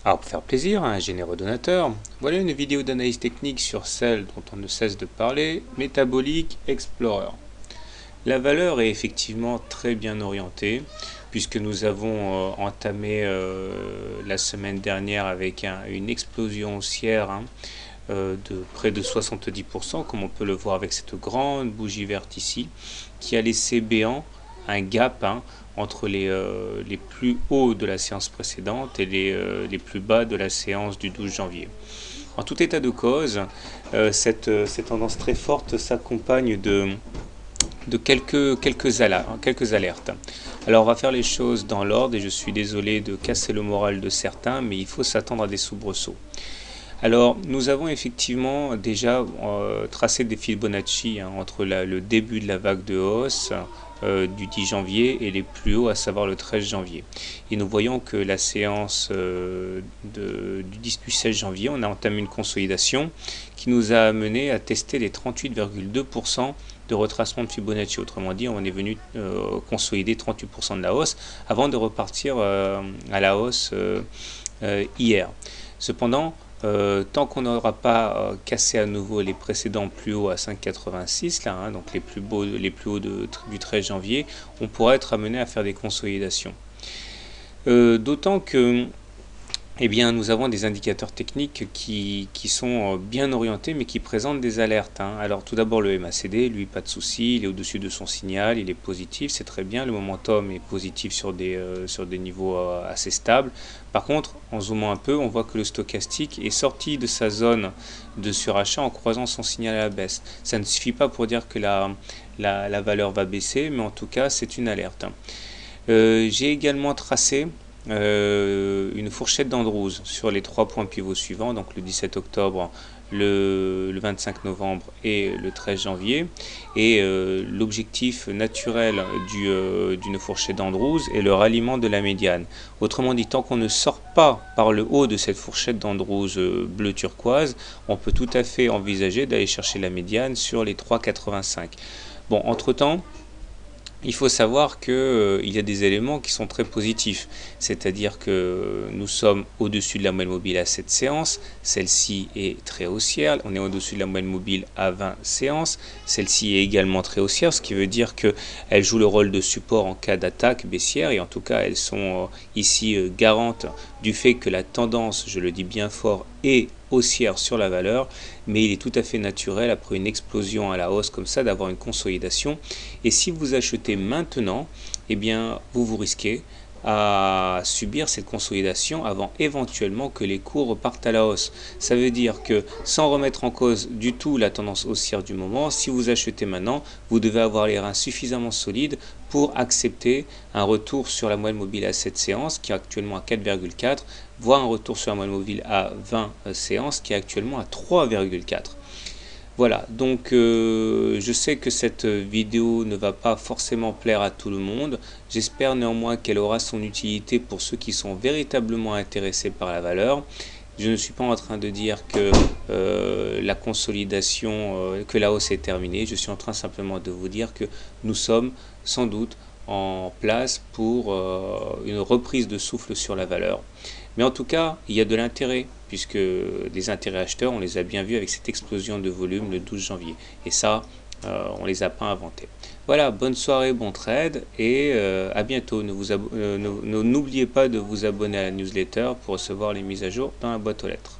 Alors pour faire plaisir à un généreux donateur, voilà une vidéo d'analyse technique sur celle dont on ne cesse de parler, Metabolic Explorer. La valeur est effectivement très bien orientée puisque nous avons entamé la semaine dernière avec une explosion haussière de près de 70%, comme on peut le voir avec cette grande bougie verte ici, qui a laissé béant un gap entre les plus hauts de la séance précédente et les plus bas de la séance du 12 janvier. En tout état de cause, cette tendance très forte s'accompagne de quelques alertes. Alors on va faire les choses dans l'ordre et je suis désolé de casser le moral de certains, mais il faut s'attendre à des soubresauts. Alors, nous avons effectivement déjà tracé des Fibonacci entre le début de la vague de hausse du 10 janvier et les plus hauts, à savoir le 13 janvier. Et nous voyons que la séance du 10 du 16 janvier, on a entamé une consolidation qui nous a amené à tester les 38,2% de retracement de Fibonacci. Autrement dit, on est venu consolider 38% de la hausse avant de repartir à la hausse hier. Cependant, tant qu'on n'aura pas cassé à nouveau les précédents plus hauts à 5,86 là, donc les plus hauts du 13 janvier, on pourra être amené à faire des consolidations. D'autant que nous avons des indicateurs techniques qui sont bien orientés mais qui présentent des alertes. Alors tout d'abord le MACD, lui pas de souci, il est au-dessus de son signal, il est positif, c'est très bien, le momentum est positif sur des niveaux assez stables. Par contre, en zoomant un peu, on voit que le stochastique est sorti de sa zone de surachat en croisant son signal à la baisse. Ça ne suffit pas pour dire que la valeur va baisser, mais en tout cas c'est une alerte. J'ai également tracé une fourchette d'Andrews sur les 3 points pivots suivants, donc le 17 octobre, le 25 novembre et le 13 janvier. Et l'objectif naturel d'une fourchette d'Andrews est le ralliement de la médiane. Autrement dit, tant qu'on ne sort pas par le haut de cette fourchette d'Andrews bleu turquoise, on peut tout à fait envisager d'aller chercher la médiane sur les 3,85. Bon, entre-temps, il faut savoir qu'il y a des éléments qui sont très positifs, c'est-à-dire que nous sommes au-dessus de la moyenne mobile à 7 séances, celle-ci est très haussière, on est au-dessus de la moyenne mobile à 20 séances, celle-ci est également très haussière, ce qui veut dire qu'elles jouent le rôle de support en cas d'attaque baissière, et en tout cas elles sont ici garantes du fait que la tendance, je le dis bien fort, est haussière sur la valeur, mais il est tout à fait naturel après une explosion à la hausse comme ça d'avoir une consolidation. Et si vous achetez maintenant, vous risquez à subir cette consolidation avant éventuellement que les cours repartent à la hausse. Ça veut dire que sans remettre en cause du tout la tendance haussière du moment, si vous achetez maintenant, vous devez avoir les reins suffisamment solides pour accepter un retour sur la moyenne mobile à 7 séances qui est actuellement à 4,4, voire un retour sur la moyenne mobile à 20 séances qui est actuellement à 3,4. Voilà, donc je sais que cette vidéo ne va pas forcément plaire à tout le monde. J'espère néanmoins qu'elle aura son utilité pour ceux qui sont véritablement intéressés par la valeur. Je ne suis pas en train de dire que la consolidation, que la hausse est terminée. Je suis en train simplement de vous dire que nous sommes sans doute en place pour une reprise de souffle sur la valeur. Mais en tout cas, il y a de l'intérêt, puisque les intérêts acheteurs, on les a bien vus avec cette explosion de volume le 12 janvier. Et ça, on ne les a pas inventés. Voilà, bonne soirée, bon trade, et à bientôt. N'oubliez pas de vous abonner à la newsletter pour recevoir les mises à jour dans la boîte aux lettres.